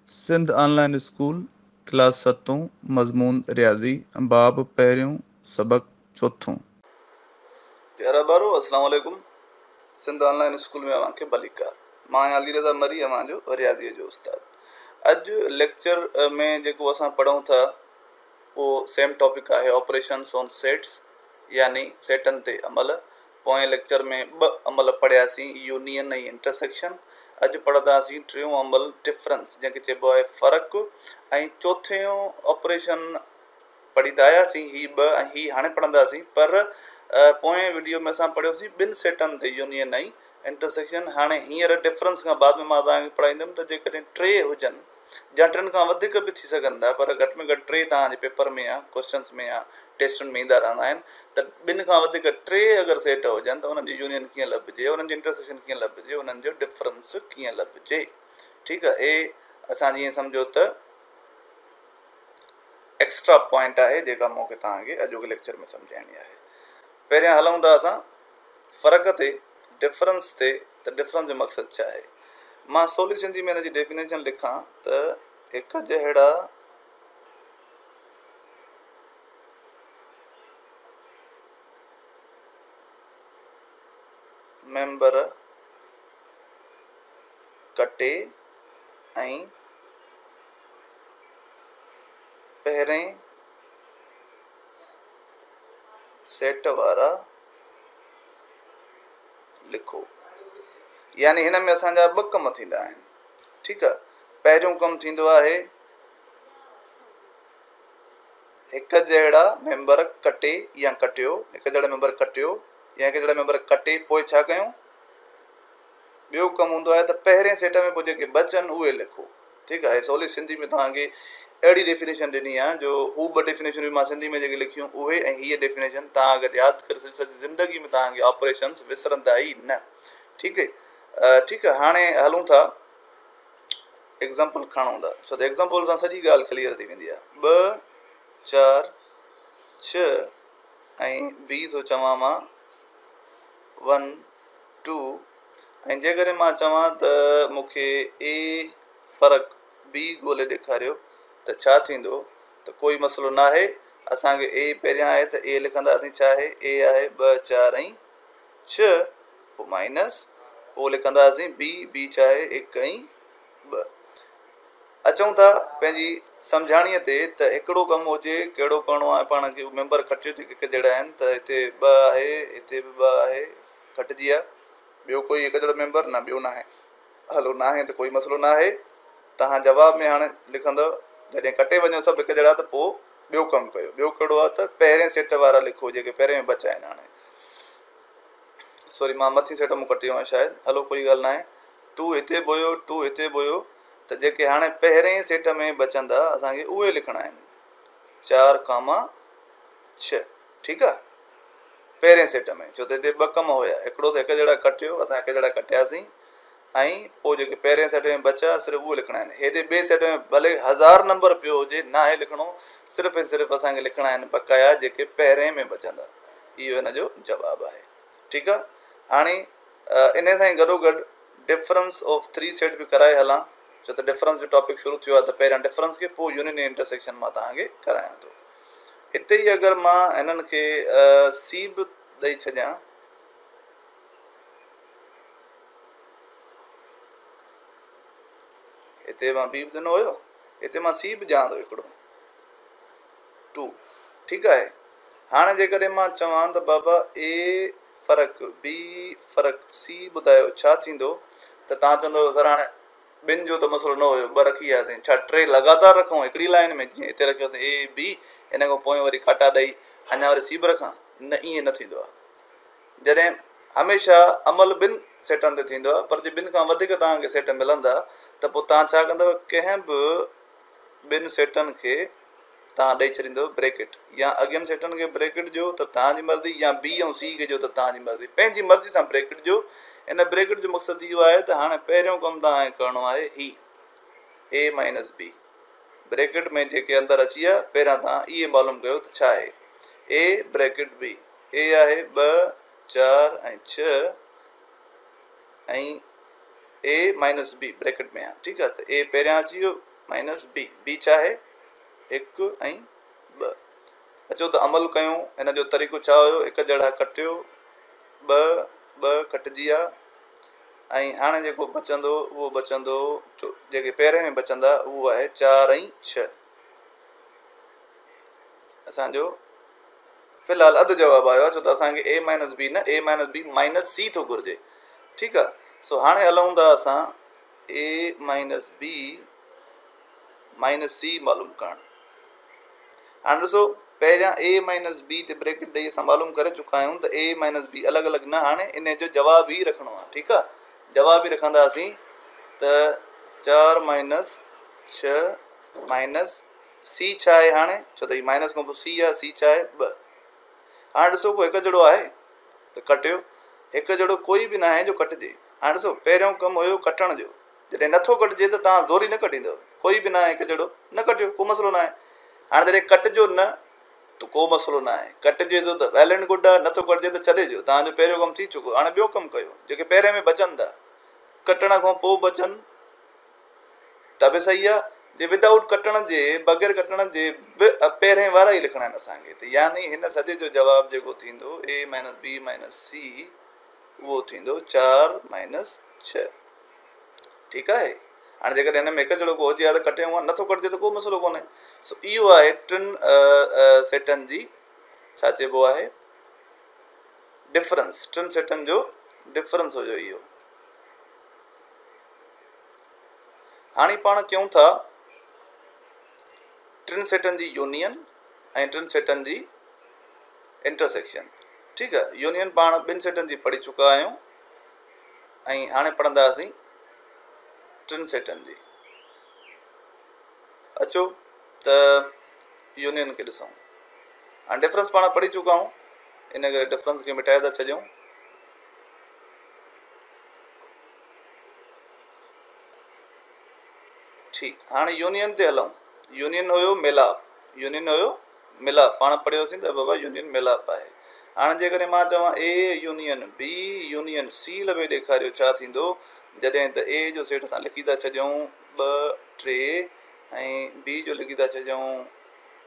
Sindh online school class 7 मज़मून रियाज़ी बाब पहिरियों सबक चौथों। प्यारा बारो अस्सलाम वालेकुम। सिंध ऑनलाइन स्कूल में अवां खे भलीकार। मां अली रज़ा मरी अवां जो रियाज़ीअ जो उस्ताद। अॼु लेक्चर में जेको असां पढ़ूं था वो सेम टॉपिक आहे ऑपरेशंस ऑन सेट्स यानी सेटन ते अमल। पोएं लेक्चर में 2 अमल पढ़ियासीं, यूनियन ऐं इंटरसेक्शन। अॼु पढ़ंदासीं टियों अमल डिफरेंस जंहिंखे चइबो आहे फ़र्क़ु, ऐं चोथों ऑपरेशन पढ़ींदा आयासीं ही 2 ऐं ही हाणे पढ़ंदासीं। पर पोएं वीडियो में असां पढ़ियोसीं 2 सेटनि ते यूनियन ऐं इंटरसेक्शन। हाणे हींअर डिफरेंस खां बाद में मां तव्हांखे पढ़ाईंदुमि त जेकॾहिं 3 हुजनि या 3 खां वधीक बि थी सघनि था, पर घटि में घटि 3 तव्हांजे पेपर में या क्वेश्चन्स में या टेस्टनि में ईंदा रहंदा आहिनि, त 2 खां वधीक 3 अगरि सेट हुजनि त उन्हनि जी यूनियन कीअं लभिजे, उन्हनि जी इंटरसेक्शन कीअं लभिजे, उन्हनि जो डिफरेंस कीअं लभिजे। ठीकु आहे, हे असां जीअं सम्झो त एक्स्ट्रा पॉइंट आहे जेका मूंखे तव्हांखे अॼोके लेक्चर में सम्झाइणी आहे। पहिरियां हलूं था असां फ़र्क़ ते, डिफरेंस ते, त डिफरेंस जो मक़सदु छा आहे। मां सवली सिंधी में हिन जी डेफिनेशन लिखां त हिकु जहिड़ा मेंबर कटे ऐं पहिरें सेट वारा लिखो। यानी हिन में असांजा 2 कम थींदा आहिनि। ठीकु आहे, पहिरियों कमु थींदो आहे हिकु जहिड़ा मेंबर कटे या कटियो, हिकु जहिड़ा मेंबर कटियो या हिकु जहिड़ा मेंबर कटे पोइ छा कयूं। ॿियो कमु हूंदो आहे त पहिरें सेट में पोइ जेके बचनि उहे लिखो। ठीकु आहे, सवली सिंधी में तव्हांखे अहिड़ी डेफिनेशन ॾिनी आहे जो हू 2 डेफिनेशन बि मां सिंधी में जेके लिखियूं उहे ऐं हीअ डेफिनेशन तव्हां अगरि यादि करे सॼी ज़िंदगी में तव्हांखे ऑपरेशन्स विसरंदा ई न। ठीकु आहे, ठीकु आहे। हाणे हलूं था एग्ज़ाम्पल खणूं था, छो त एग्ज़ाम्पल सां सॼी ॻाल्हि क्लियर थी वेंदी आहे। 2 4 6 ऐं बी थो चवां मां 1 2 ऐं जेकॾहिं मां चवां त मूंखे ए फ़र्क़ु बी ॻोल्हे ॾेखारियो त छा थींदो, त कोई मसइलो न आहे। असांखे ए पहिरियां आहे त ए लिखंदासीं, छा आहे ए आहे 2 4 ऐं 6, पोइ माइनस पोइ लिखंदासीं बी छा आहे 1 ऐं 2। अचूं था पंहिंजी सम्झाणीअ ते त हिकिड़ो कमु हुजे कहिड़ो करिणो आहे पाण खे। मेंबर कटियो जेके हिकु जहिड़ा आहिनि त हिते 2 आहे, हिते बि 2 आहे, कटिजी विया। ॿियो कोई हिकु जहिड़ो मेंबर न, ॿियो न आहे। हलो न आहे त कोई मसइलो न आहे। तव्हां जवाब में हाणे लिखंदव जॾहिं कटे वञो सभु हिकु जहिड़ा त पोइ ॿियो कमु कयो। ॿियो कहिड़ो आहे त पहिरें सेट वारा लिखो जेके पहिरें में बचा आहिनि। हाणे सॉरी मां मथी सेट मूं कटियो आहे शायदि, हलो कोई ॻाल्हि न आहे। 2 हिते बि हुयो, 2 हिते बि हुयो, त जेके हाणे पहिरें सेट में बचंदा असांखे उहे लिखणा आहिनि 4 6। ठीकु आहे, पहिरें सेट में, छो त हिते 2 कम हुया। हिकिड़ो त हिकु जहिड़ा कटियो, असां हिकु जहिड़ा कटियासीं, ऐं पोइ जेके पहिरें सेट में बचा सिर्फ़ु उहे लिखणा आहिनि। हेॾे ॿिए सेट में भले 1000 नंबर पियो हुजे, न आहे लिखणो, सिर्फ़ु ऐं सिर्फ़ु असांखे लिखणा आहिनि बकाया जेके पहिरें में बचंदा। इहो हिन जो जवाबु आहे। ठीकु आहे, हाणे इन सां ई गॾोगॾु डिफरेंस ऑफ 3 सेट बि कराए हलां, छो त डिफरेंस जो टॉपिक शुरू थियो आहे त पहिरियां डिफरेंस खे पोइ यूनियन ऐं इंटरसेक्शन मां तव्हांखे करायां थो। हिते ई अगरि मां हिननि खे सी बि ॾेई छॾियां, हिते मां बी बि ॾिनो हुयो, हिते मां सी बि ॾियां थो हिकिड़ो 2। ठीकु आहे, हाणे जेकॾहिं मां चवां त बाबा ए फ़र्क़ु बी फ़र्क़ु सी ॿुधायो छा थींदो, त तव्हां चवंदव सर हाणे 2 जो त मसइलो न हुयो, 2 रखी वियासीं, छा 3 लगातार रखूं हिकिड़ी लाइन में, जीअं हिते रखियोसीं ए बी, हिन खां पोइ वरी काटा ॾेई अञा वरी सी बि रखां? न, ईअं न थींदो आहे। जॾहिं हमेशह अमल 2 सेटनि ते थींदो आहे, पर जे 2 खां वधीक तव्हांखे सेट मिलंदा त पोइ तव्हां छा कंदव, कंहिं बि 2 सेटनि खे तव्हां ॾेई छॾींदव ब्रैकेट, या अॻियनि सेटनि खे ब्रैकेट ॾियो त तव्हांजी मर्ज़ी, या बी ऐं सी खे ॾियो त तव्हांजी मर्ज़ी, पंहिंजी मर्ज़ी सां ब्रैकेट ॾियो। इन ब्रैकेट जो मक़सदु इहो आहे त हाणे पहिरियों कमु तव्हांखे करिणो आहे ही ए माइनस बी, ब्रैकेट में जेके अंदरि अची विया पहिरियां तव्हां इहे मालूम कयो त छा आहे ए ब्रैकेट बी। ए आहे 2 4 ऐं 6 ऐं ए माइनस बी ब्रैकेट में आहे। ठीकु आहे, त ए पहिरियां अची वियो, माइनस बी, बी छा आहे 1 ऐं 2। अचो त अमल कयूं। हिन जो तरीक़ो छा हुयो, 1 जड़ा कटियो, 2 कटिजी विया, ऐं हाणे जेको बचंदो उहो बचंदो, जेके पहिरें में बचंदा उहो आहे 4 ऐं 6। असांजो फ़िलहाल अधु जवाबु आयो आहे, छो त असांखे a माइनस बी न a minus B minus C थो घुरिजे। ठीकु आहे। सो हाणे हलूं था असां a minus B minus C मालूम करणु। हाणे ॾिसो, पहिरियां a माइनस बी ते ब्रैकेट ॾेई असां मालूम करे चुका आहियूं त a माइनस बी अलॻि अलॻि न, हाणे इन जो जवाबु ई रखिणो आहे। ठीकु आहे, जवाबु ई रखंदासीं त 4 माइनस 6 माइनस सी छा आहे हाणे, छो त ही माइनस खां पोइ सी आहे, सी छा आहे 2। हाणे ॾिसो को हिकु जहिड़ो आहे त कटियो, हिकु जहिड़ो कोई बि न आहे जो कटिजे। हाणे ॾिसो पहिरियों कमु हुयो कटण जो, जॾहिं नथो कटिजे त तव्हां ज़ोरी न कटींदव, कोई बि न आहे हिकु जहिड़ो, न कटियो, को मसइलो न आहे। हाणे जॾहिं कटिजो न त को मसइलो न आहे, कटिजे थो त वेल एंड गुड आहे, नथो कटिजे त छॾे ॾियो, तव्हांजो पहिरियों कमु थी चुको। हाणे ॿियो कमु कयो, जेके पहिरें में बचनि था, कटण खां पोइ बचनि त बि सही आहे, जे विदाउट कटण जे, बग़ैर कटण जे बि पहिरें वारा ई लिखणा आहिनि असांखे। त यानी हिन सॼे जो जवाबु जेको थींदो a minus B minus C, उहो थींदो 4 माइनस 6। ठीकु आहे। हाणे जेकॾहिं हिन में हिकु जहिड़ो को हुजे हा त कटियूं आहे, नथो कटिजे त को मसइलो कोन्हे। सो इहो आहे टिनि सेटनि जी छा चइबो आहे डिफरेंस, टिनि सेटनि जो डिफरेंस हुयो इहो। हाणे पाण कयूं था टिनि सेटनि जी यूनियन ऐं टिनि सेटनि जी इंटरसेक्शन। ठीकु आहे, यूनियन पाण ॿिनि सेटनि जी पढ़ी चुका आहियूं ऐं हाणे पढ़ंदासीं टिनि सेटनि जी। अचो त यूनियन खे ॾिसूं। हाणे डिफरेंस पाण पढ़ी चुका आहियूं, इन करे डिफरेंस खे मिटाए था छॾियूं। ठीकु, हाणे यूनियन ते हलूं। यूनियन हुयो मिलाप, यूनियन हुयो मिलाप, पाण पढ़ियोसीं त बाबा यूनियन मिलाप आहे। हाणे जेकॾहिं मां चवां a union b union c लभे ॾेखारियो छा थींदो, जॾहिं त a जो सेट असां लिखी था छॾियूं 2 3 ऐं b जो लिखी था छॾियूं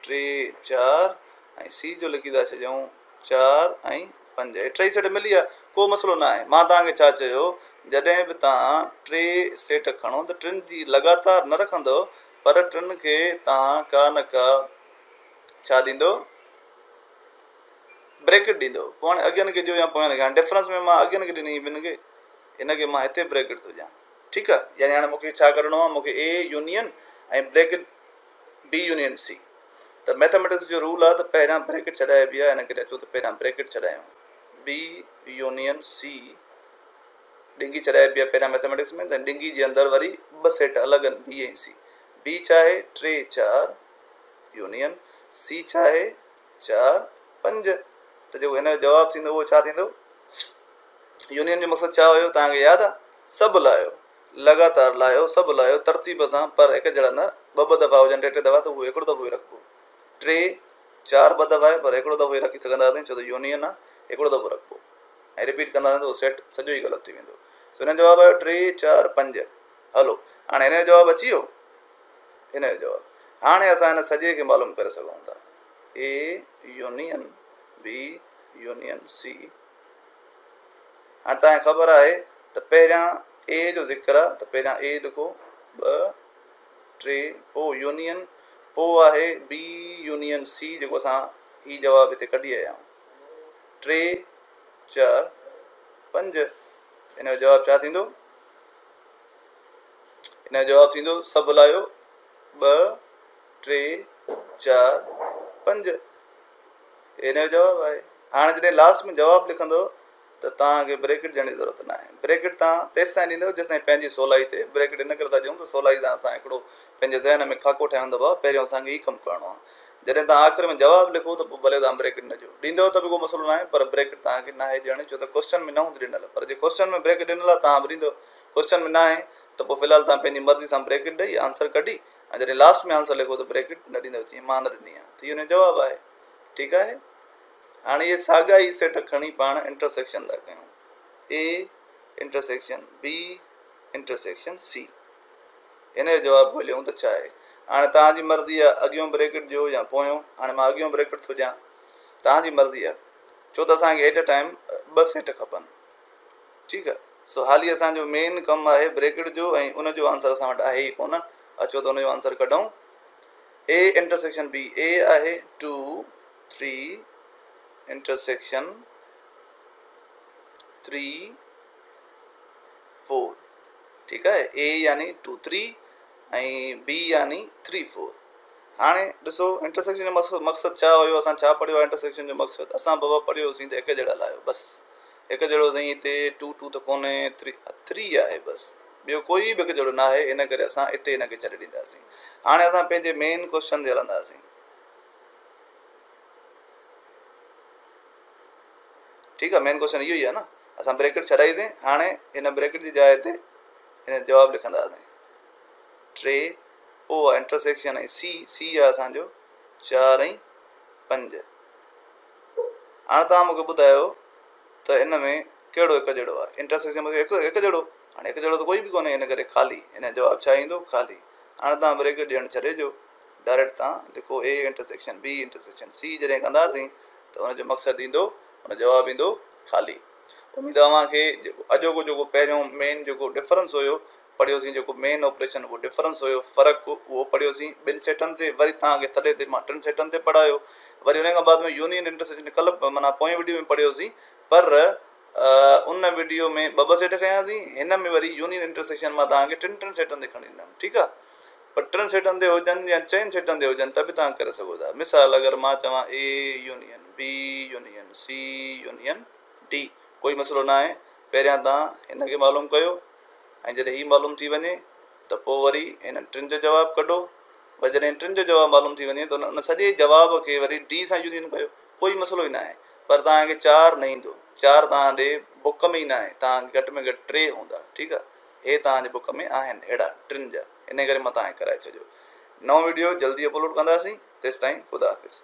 3 4 ऐं c जो लिखी था छॾियूं 4 ऐं 5। हे टई सेट मिली आहे, को मसइलो न आहे। मां तव्हांखे छा चयो, जॾहिं बि तव्हां 3 सेट खणो त टिनि जी लगातार न रखंदव, पर टिनि खे तव्हां का न का छा ॾींदो, ब्रैकेट ॾींदो। पोइ हाणे अॻियनि खे ॾियो या पोयनि खे। हाणे डिफरेंस में मां अॻियनि खे ॾिनी ॿिनि खे, हिनखे मां हिते ब्रैकेट थो ॾियां। ठीकु आहे, यानी हाणे मूंखे छा करिणो आहे, मूंखे a यूनियन ऐं ब्रैकेट b यूनियन c। त मैथमेटिक्स जो रूल आहे त पहिरियां ब्रैकेट छॾाइबी आहे, हिन करे अचो त पहिरियां ब्रैकेट छॾायूं। b यूनियन c डिंगी छॾाइबी आहे पहिरियां मैथमेटिक्स में, त डिंगी जे अंदरि वरी 2 सेट अलॻि आहिनि b ऐं c। b छा आहे 3 4 यूनियन, c छा आहे 4 5। त जेको हिन जो जवाबु थींदो उहो छा थींदो, यूनियन जो मक़सदु छा हुयो तव्हांखे यादि आहे, सभु लाहियो, लगातार लाहियो, सभु लाहियो तरतीब सां, पर हिकु जहिड़ा न, 2 दफ़ा हुजनि, 3 दफ़ा, त उहो हिकिड़ो दफ़ो ई रखिबो। 3 4 2 दफ़ा आहे, पर हिकिड़ो दफ़ो ई रखी सघंदासीं, छो त यूनियन आहे, हिकिड़ो दफ़ो रखिबो ऐं रिपीट कंदासीं त उहो सेट सॼो ई ग़लति थी वेंदो। सो हिन जो जवाबु आयो 3 4 5। हलो, हाणे हिन जो जवाबु अची वियो, हिन जो जवाबु। हाणे असां हिन सॼे खे मालूम करे सघूं था, a union b union c। हाणे तव्हांखे ख़बर आहे त पहिरियां a जो ज़िक्र आहे, त पहिरियां a लिखो 2 3, पोइ यूनियन, पोइ आहे b यूनियन c, जेको असां ही जवाबु हिते कढी आया आहियूं 3 4 5। हिन जो जवाबु छा थींदो, हिन जो जवाबु थींदो सभु लाहियो 2 3 4 5। हिन जो जवाबु आहे। हाणे जॾहिं लास्ट में जवाबु लिखंदो त तव्हांखे ब्रैकेट ॾियण जी ज़रूरत न आहे। ब्रैकेट तव्हां तेसि ताईं ॾींदव जेसि ताईं पंहिंजी सवलाई ते, ब्रैकेट इन करे था ॾियूं त सवलाई सां असां हिकिड़ो पंहिंजे ज़हन में खाको ठाहींदो आहे, पहिरियों असांखे ई कमु करिणो आहे। जॾहिं तव्हां आख़िर में जवाबु लिखो त पोइ भले तव्हां ब्रैकेट न ॾियो, ॾींदव त बि को मसइलो न आहे, पर ब्रैकेट तव्हांखे न आहे ॾियणी, छो त क्वेश्चन में न हूंदी ॾिनल। पर जे क्वेश्चन में ब्रैकेट ॾिनल आहे तव्हां बि ॾींदव, क्वेश्चन में न आहे त पोइ फ़िलहाल तव्हां पंहिंजी मर्ज़ी सां ब्रैकेट ॾेई आंसर कढी, ऐं जॾहिं लास्ट में आंसर लिखो त ब्रैकेट न ॾींदव, जीअं मां न ॾिनी आहे, त इहो जवाबु आहे। ठीकु आहे। हाणे इहे साॻा ई सेट खणी पाण इंटरसेक्शन था कयूं, a intersection b intersection c। इन जो जवाबु ॻोल्हियूं त छा आहे। हाणे तव्हांजी मर्ज़ी आहे अॻियों ब्रैकेट ॾियो या पोयों। हाणे मां अॻियों ब्रैकेट थो ॾियां, तव्हांजी मर्ज़ी आहे, छो त असांखे एट अ टाइम 2 सेट खपनि। ठीकु आहे। सो हाली असांजो मेन कमु आहे ब्रैकेट जो, ऐं उनजो आंसर असां वटि आहे ई कोन। अचो त उनजो आंसर कढूं। ए इंटरसेक्शन बी, ए आहे 2 3 इंटरसेक्शन 3 4। ठीकु आहे। ए यानी 2 3 ऐं बी यानी 3 4। हाणे ॾिसो इंटरसेक्शन जो मक़सदु छा हुयो, असां छा पढ़ियो आहे इंटरसेक्शन जो मक़सदु। असां बाबा पढ़ियोसीं त हिकु जहिड़ा लाहियो, बसि हिकु जहिड़ो साईं। हिते 2 2 त कोन्हे, 3 आहे बसि, ॿियो कोई बि हिकु जहिड़ो न आहे। इन करे असां हिते हिनखे छॾे ॾींदासीं। हाणे असां पंहिंजे मेन क्वेश्चन ते हलंदासीं। ठीकु आहे। मेन क्वेश्चन इहो ई आहे न, असां ब्रैकेट छॾाईसीं। हाणे हिन ब्रैकेट जी जाइ ते हिन जवाबु लिखंदासीं 3, पोइ आहे इंटरसेक्शन ऐं सी आहे असांजो 4 ऐं 5। हाणे तव्हां मूंखे ॿुधायो त हिन में कहिड़ो हिकु जहिड़ो आहे। इंटरसेक्शन में हिकु जहिड़ो, हाणे हिकु जहिड़ो त कोई बि कोन्हे, इन करे ख़ाली हिन जवाबु छा ईंदो, ख़ाली। हाणे तव्हां ब्रैकेट ॾियणु छॾे ॾियो, डायरेक्ट तव्हां लिखो A intersection B intersection C. जॾहिं कंदासीं त हुनजो मक़सदु ईंदो, हुन जवाबु ईंदो ख़ाली। उमेद तव्हांखे जेको अॼोको जेको पहिरियों मेन जेको डिफरेंस हुयो पढ़ियोसीं, जेको मेन ऑपरेशन उहो डिफरेंस हुयो, फ़र्क़ु उहो पढ़ियोसीं 2 सेटनि ते। वरी तव्हांखे थॾे ते मां 3 सेटनि ते पढ़ायो। वरी उन खां बाद में यूनियन इंटरसेक्शन कल्ह माना पोएं वीडियो में पढ़ियोसीं, पर उन वीडियो में 2 सेट कयासीं। हिन में वरी यूनियन इंटरसेक्शन मां तव्हांखे 3 सेटनि ते खणी ईंदुमि। ठीकु आहे। पर 3 सेटनि ते हुजनि या 4 सेटनि ते हुजनि त बि तव्हां करे सघो था। मिसाल अगरि मां चवां A union B union C union D, कोई मसइलो न आहे। पहिरियां तव्हां हिनखे मालूम कयो, ऐं जॾहिं हीउ मालूम थी वञे त पोइ वरी हिन 3 जो जवाबु कढो। वरी जॾहिं 3 जो जवाबु मालूम थी वञे त उन सॼे जवाब खे वरी डी सां यूनियन कयो, कोई मसइलो ई न आहे। पर तव्हांखे 4 न ईंदो, 4 तव्हां ॾे बुक में ई न आहे, तव्हांखे घटि में घटि 3 हूंदा। ठीकु आहे। हे तव्हांजे बुक में आहिनि अहिड़ा 3 जा, इन करे मां तव्हांखे कराए छॾियो। नओं वीडियो जल्दी अपलोड कंदासीं। तेसिताईं ख़ुदा हाफ़िज़।